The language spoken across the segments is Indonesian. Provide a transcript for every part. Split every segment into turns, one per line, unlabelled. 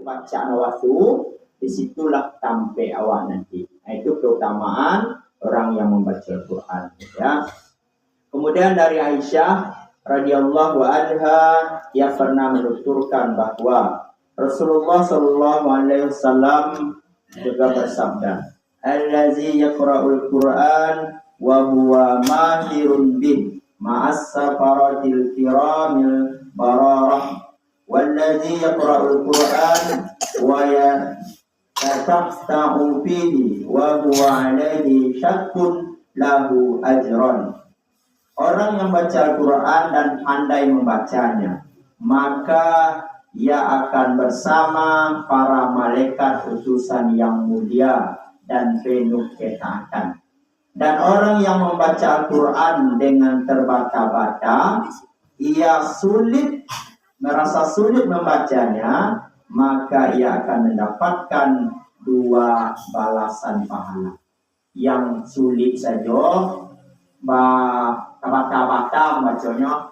bacaan waktu, disitulah sampai awal nanti. Nah, itu keutamaan orang yang membaca Al-Quran. Ya. Kemudian dari Aisyah radhiyallahu anha, ia pernah menuturkan bahwa Rasulullah sallallahu alaihi wasallam juga bersabda, "Allazi yaqra'ul Qur'an wa huwa mahirun bih ma'as safaratil kiramil bararah wallazi yaqra'ul Qur'an wa yatahta'u fihi wa huwa alaihi syakkun lahu ajran." Orang yang baca Al-Quran dan pandai membacanya, maka ia akan bersama para malaikat utusan yang mulia dan penuh ketaatan. Dan orang yang membaca Al-Quran dengan terbata-bata, ia merasa sulit membacanya, maka ia akan mendapatkan 2 balasan pahala. Yang sulit saja, bata-bata bacanya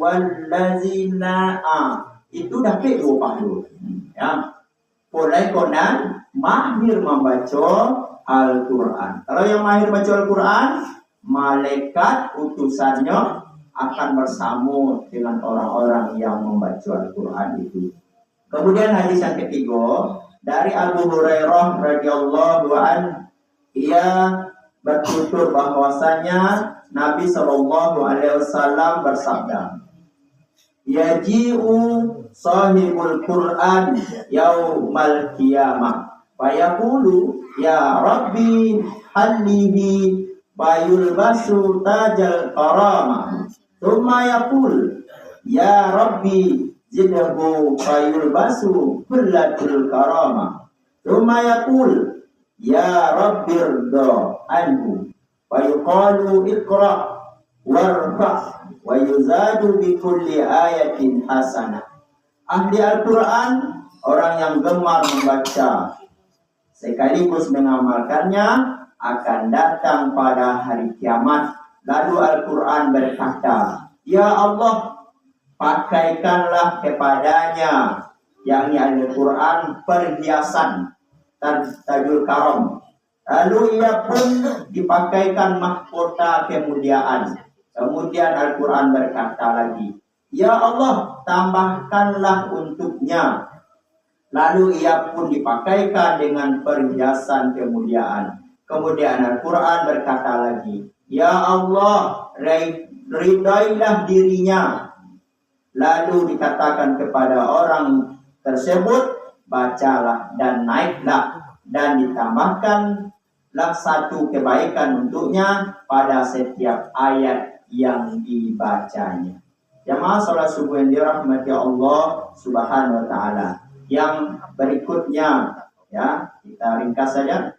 wallazina itu dapat 2 pahala. Ya. Polai konan mahir membaca Al-Quran. Kalau yang mahir baca Al-Quran, malaikat utusannya akan bersama dengan orang-orang yang membaca Al-Quran itu. Kemudian hadis yang ketiga dari Abu Hurairah radhiyallahu anhu, ia bertutur bahwasanya Nabi sallallahu alaihi wasallam bersabda, "Yaji'u sahibul Qur'an yaumal qiyamah fa yaqulu ya Rabbi hallihi bayulbasu tajal karamah, thumma yaqul ya Rabbi zidhu bayulbasu kullatul karamah, thumma yaqul ya Rabbirda anhu wa yuqalu iqra warfa wa yuzadu bi kulli ayatin hasanah." Ahli Al-Quran, orang yang gemar membaca sekaligus mengamalkannya, akan datang pada hari kiamat. Lalu Al-Quran berkata, "Ya Allah, pakaikanlah kepadanya," yakni Al-Quran, "perhiasan tajul karam." Lalu ia pun dipakaikan mahkota kemuliaan. Kemudian Al-Quran berkata lagi, "Ya Allah, tambahkanlah untuknya." Lalu ia pun dipakaikan dengan perhiasan kemuliaan. Kemudian Al-Quran berkata lagi, "Ya Allah, ridailah dirinya." Lalu dikatakan kepada orang tersebut, "Bacalah dan naiklah, dan ditambahkanlah 1 kebaikan untuknya pada setiap ayat yang dibacanya." Jamaah salat subuh yang dirahmati Allah Subhanahu wa taala. Yang berikutnya, ya, kita ringkas saja.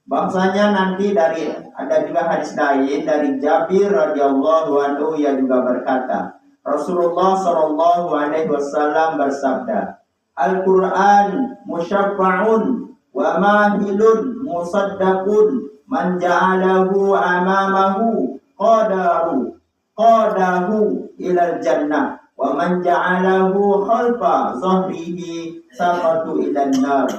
Bahwasanya nanti ada juga hadis lain dari Jabir radhiyallahu anhu, yang juga berkata, Rasulullah sallallahu alaihi wasallam bersabda, "Al-Qur'an musyaffa'un wa mahilun musaddaqun, man ja'alahu amamahu qadahu ilal jannah, wa man ja'alahu khalfa zahrihi saqatu ilan nar."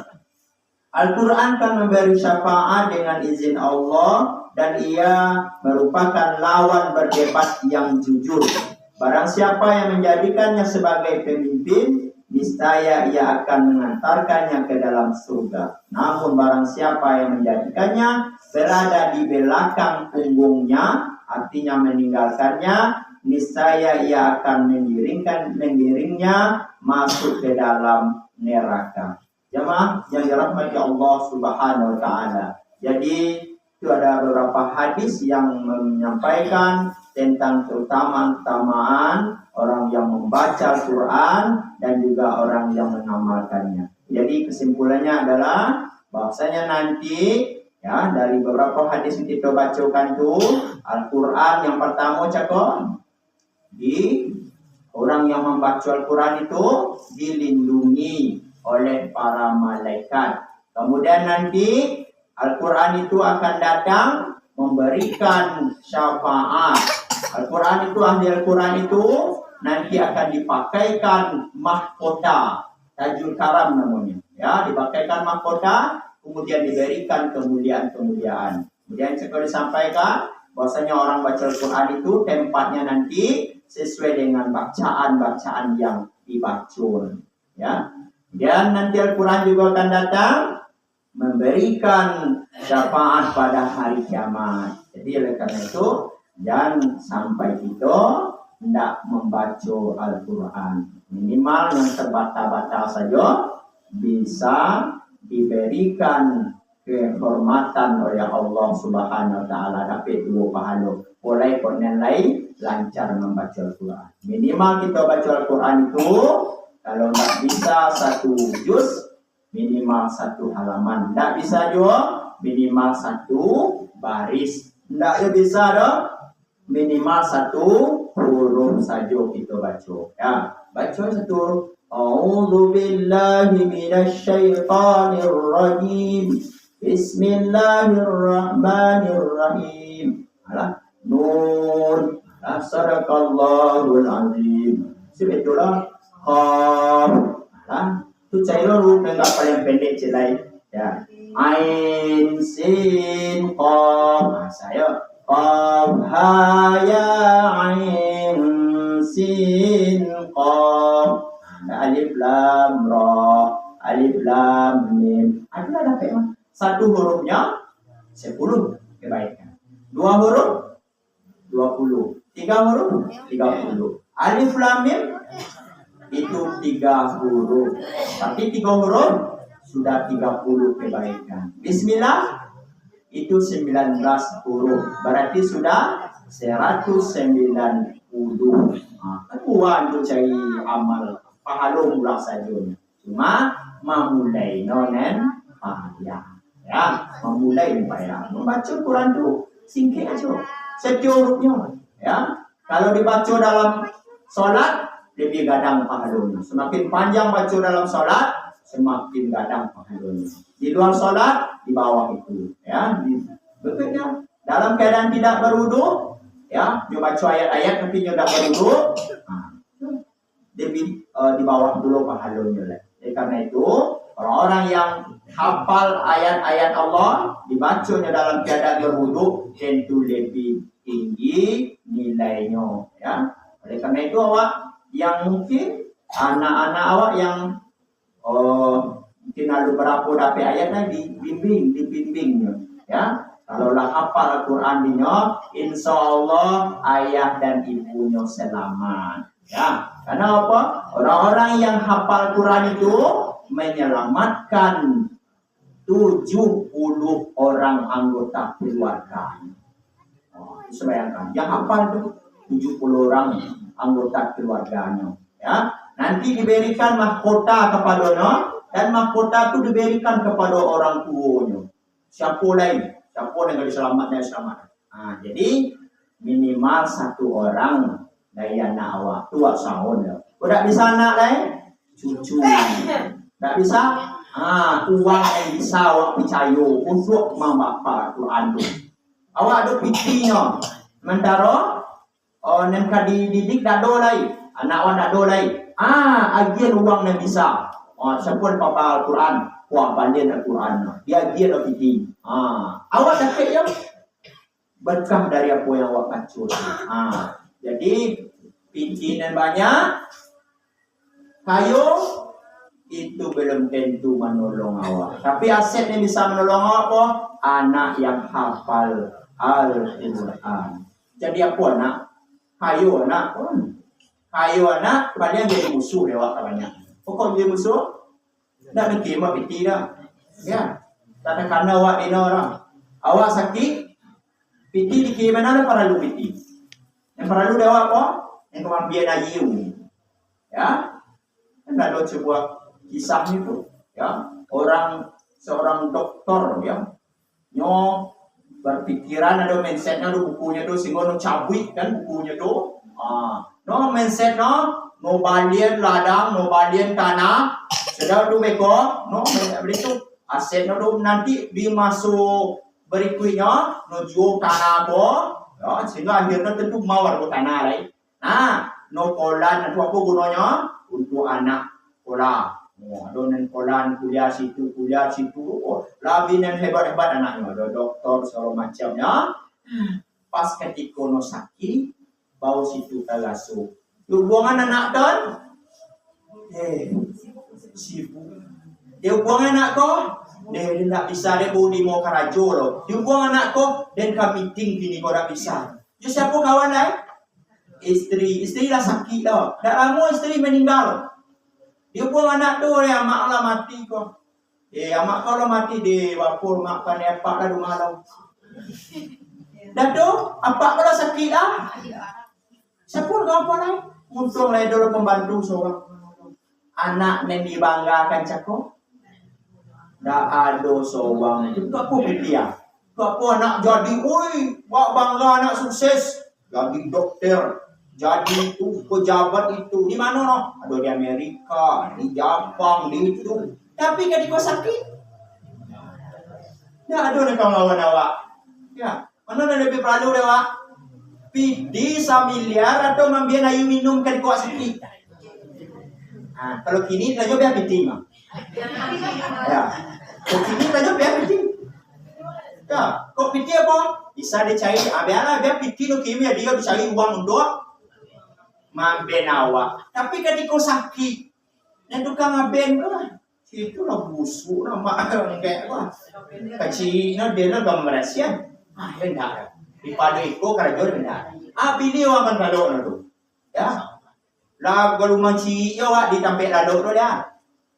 Al-Quran akan memberi syafaat dengan izin Allah, dan ia merupakan lawan berdebat yang jujur. Barang siapa yang menjadikannya sebagai pemimpin, niscaya ia akan mengantarkannya ke dalam surga. Namun barang siapa yang menjadikannya berada di belakang punggungnya, artinya meninggalkannya, niscaya ia akan mengiringnya masuk ke dalam neraka. Jemaah yang dirahmati Allah Subhanahu wa taala. Jadi itu ada beberapa hadis yang menyampaikan tentang keutamaan orang yang membaca Al-Quran dan juga orang yang mengamalkannya. Jadi kesimpulannya adalah bahwasanya nanti, ya, dari beberapa hadis yang kita bacakan itu, Al-Quran yang pertama cakap di orang yang membaca Al-Quran itu dilindungi oleh para malaikat. Kemudian nanti Al-Quran itu akan datang memberikan syafaat. Al-Quran itu, ahli Al-Quran itu nanti akan dipakaikan mahkota, tajul karam namanya. Ya, dipakaikan mahkota, kemudian diberikan kemuliaan-kemuliaan. Kemudian saya disampaikan bahwasanya orang baca Al-Quran itu tempatnya nanti sesuai dengan bacaan-bacaan yang dibaca. Ya, dan nanti Al-Quran juga akan datang memberikan syafaat pada hari kiamat. Jadi oleh karena itu, dan sampai kita tidak membaca Al-Quran. Minimal yang terbata-bata saja bisa diberikan kehormatan oleh Allah Subhanahu Wa Taala, dapat dua pahala. Oleh kornen lain lancar membaca Al-Quran. Minimal kita baca Al-Quran itu kalau tidak bisa 1 juz, minimal 1 halaman. Tidak bisa juga minimal 1 baris. Tidak bisa dong, minimal 1 huruf saja kita baca. Ya, baca 1 huruf. A'udzu billahi minasy syaithanir rajim. Bismillahirrahmanirrahim. Alah, Nun. Sadaqallahul azim. Sebetulnya qaf. Alah, tu cairo huruf yang paling pendek celai. Ya. Ain sin qaf. Saya qaf ha ya ain sin qaf. Alif lam ra, alif lam mim. Ada dapat mah. 1 hurufnya 10 kebaikan. 2 huruf 20. 3 huruf 30. Alif lam mim itu 3 huruf. Tapi 3 huruf sudah 30 kebaikan. Bismillah itu 19 huruf. Berarti sudah 190. Kan buat untuk cari amal pahala murah saja. Cuma memulai nonen payah. Ya, memulai payah. Membaca Quran itu singkat aja. Setiap hurufnya. Ya, kalau dibaca dalam solat lebih gadang pahalanya. Semakin panjang baca dalam solat, semakin gadang pahalanya. Di luar solat di bawah itu. Ya, betul. Dalam keadaan tidak berwudu, ya, dia baca ayat-ayat tapi dia tidak berwudu. Di bawah dulu pahalanya. Karena itu orang-orang yang hafal ayat-ayat Allah dibacanya dalam keadaan berwudu tentu lebih tinggi nilainya. Ya, oleh karena itu awak yang mungkin anak-anak awak yang mungkin ada berapa dapat ayatnya dibimbingnya. Ya, kalaulah hafal Al-Quran dinya, insya Allah ayah dan ibunya selamat. Ya, karena apa? Orang-orang yang hafal Quran itu menyelamatkan 70 orang anggota keluarga. Bayangkan, yang hafal itu 70 orang anggota keluarganya. Ya, nanti diberikan mahkota kepadanya dan mahkota itu diberikan kepada orang tuanya. Siapa lain? Siapa yang diselamatkan? Jadi minimal 1 orang dari anak awak tua sahun dah. Tidak bisa anak lain, cucu. Tidak bisa, uang yang bisa awak percaya untuk membaca Quran tu. Awak ada pitinya. Sementara yang dididik tak ada lagi, anak awak tak ada lagi. Agian uang yang bisa. Siapa papa Al-Quran, kuah banding Al-Quran. Dia agian piti. Awak dapat yang berkah dari apa yang awak baca. Jadi pincinan banyak, kayu itu belum tentu menolong awak. Tapi aset yang bisa menolong awak apa? Anak yang hafal Al-Quran. Jadi apa anak? Kayu anak. Kayu anak, banyak jadi musuh lewat banyak. Pokok jadi musuh, tak mikir mah piti dah. Ya, tak karena awak ini orang. Awak sakit, piti dikira mana para lu piti. Yang perlu dewa apa? Yang kemampian ayu. Ya, kan ada sebuah kisah itu. Ya, seorang dokter ya, berpikiran ada mindsetnya ada bukunya tu sehingga cabut kan bukunya tu. Mindset no balian ladang, no balian tanah. Sedang tu beko, begitu aset tu nanti dimasuk berikutnya no jual tanah ko. Ya, sehingga akhirnya tentu mawar ke tanah lain. no kolan itu apa gunanya? Untuk anak sekolah. Adonan kolan kuliah situ. Oh, labinan hebat-hebat anaknya. Ada doktor segala macamnya. Pas ketika no sakit, bau situ terlasuk. Hubungan anak kan? Sibuk. Dia hubungan anak kau? Dia tidak bisa dia budi mau karajo loh. Dia hubungan anak kau? Dan kami tinggi kau tak bisa. Dia siapa kawan lain? Istri lah sakit dah. Tak lama istri meninggal. Dia pun anak tu ya mak lah mati kau. Mak kau lah mati di wapur mak kan apa lah rumah lah. Dah tu apa kau lah sakit dah. Siapa kau apa lain? Untung lah dulu pembantu seorang. Anak yang dibanggakan cakap. Dah ada seorang. Itu apa dia? Apa anak jadi, buat bangga anak sukses. Jadi dokter. Jadi itu pejabat itu di mana no? Ada di Amerika, di Jepang, di itu. Tapi ketika sakit, tidak ada nih kawan lawan awak. Ya, mana yang lebih perlu awak? Pidi samiliar atau membiar ayu minum ketika sakit. Nah, kalau kini kita coba pidi mah. Ya, kalau kini kita coba pidi. Ya, kok pidi apa? Bisa dicari. Biar pidi lo kimi dia dicari uang untuk mamben awak. Tapi ketika sakit, yang tukang ngaben kan, itu lah busuk nama kayak apa? Kecil, dia lah gambar sian. Benar. Di padu itu kerja benar. Bili orang kan kalau tu, ya. Lah kalau manci, awak ditampil lalu tu dia.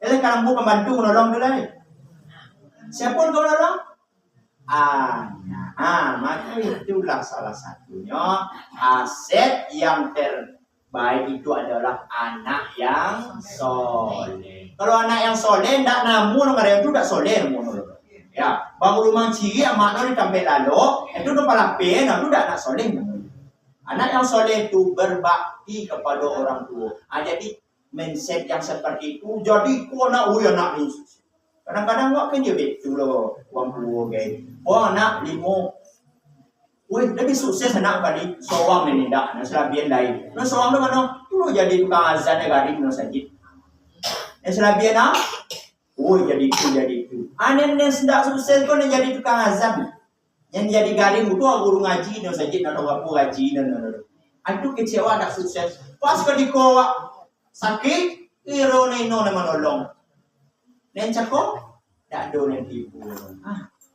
Jadi kalau bu pembantu nolong tu lah. Siapa kau nolong? Maka itulah salah satunya aset yang baik itu adalah anak yang soleh. Kalau anak yang soleh tidak namun mereka itu tidak soleh namun. Ya, bangun rumah ciri amak itu ditampil lalu itu tu palapen, itu tidak anak soleh namun. Anak yang soleh itu berbakti kepada orang tua. Jadi mindset yang seperti itu jadi ku anak anak ini. Kadang-kadang awak kan dia betul loh orang tua guys. Anak limo. Lebih sukses anak kali seorang ini dah, selabian lain. No seorang tu mana? Tu jadi tukang azan negari no sakit. Selabian ah? Jadi itu. Anen sendak sukses kau jadi tukang azan. Yang jadi garing itu guru ngaji no sakit atau apa ngaji no. Itu kecewa tak sukses. Pas kau sakit, irone no menolong. Nen cakap, tak ada nen ibu.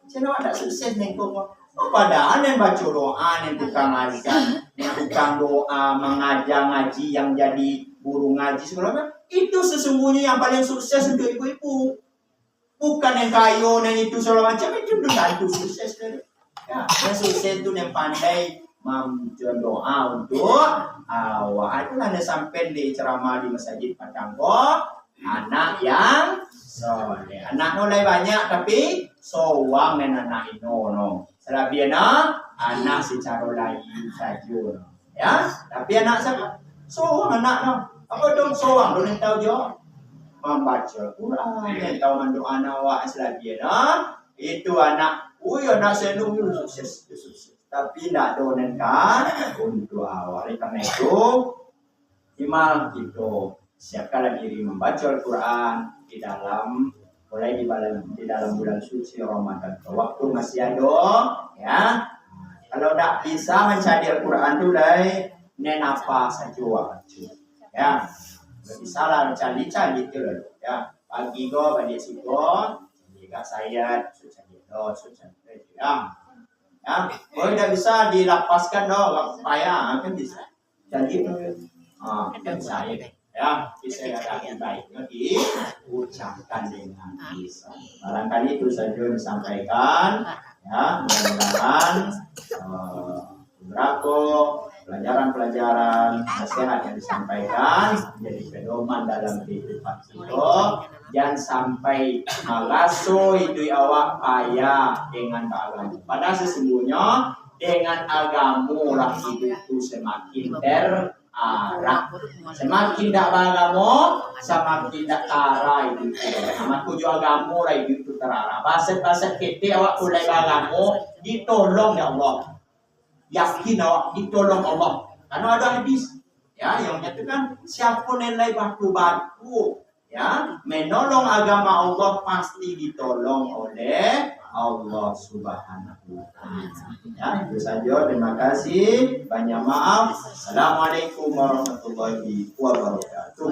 Cina tak sukses nen kau. Padahal yang baca doa, yang tukang azan, yang tukang doa, mengajar ngaji, yang jadi guru ngaji segala macam, itu sesungguhnya yang paling sukses untuk ibu-ibu. Bukan yang kayu, yang itu segala macam, itu itu sukses. Ya, yang sukses itu yang pandai membaca doa untuk awak. Itulah yang sampai di ceramah di masjid Patanggo, anak yang soleh. Anak mulai banyak tapi soang dan anak no. Selabiana anak secara lain saja. Ya, tapi anak siapa? Soang anak no. Apa dong soang? Don't tahu jo. Membaca Quran, yang tahu mendoa awak selabiana itu anak. Anak senung itu sukses. Tapi tidak donen kan untuk awak. Karena itu imal gitu. Siapkanlah diri membaca Al-Quran di dalam mulai di dalam bulan suci Ramadan. Waktu masih ada, ya. Kalau tak bisa mencari Al-Quran itu dari nenapa saja waktu. Ya, bisa lah mencari itu loh. Ya, pagi go, pagi sigo, jika saya susah ya. Ya, boleh tidak bisa dilapaskan dong, payah kan bisa. Jadi, kan saya. Ya, bisa ada baiknya diucapkan dengan lisan. Barangkali itu saja disampaikan. Ya, mudah-mudahan beberapa pelajaran-pelajaran nasihat yang disampaikan menjadi pedoman dalam kehidupan kita. Jangan sampai malaso itu awak payah dengan agama. Padahal sesungguhnya dengan agama lah hidup itu semakin semakin tak beragama, semakin tak tara itu. Amat tujuh agama lah itu terarah. Bahasa kita awak mulai beragama, ditolong ya Allah. Yakin awak ditolong Allah. Karena ada hadis, Ya, yang itu kan siapa nilai baku-baku, ya, menolong agama Allah pasti ditolong oleh Allah Subhanahu wa Ta'ala. Ya, itu saja. Terima kasih. Banyak maaf. Assalamualaikum warahmatullahi wabarakatuh.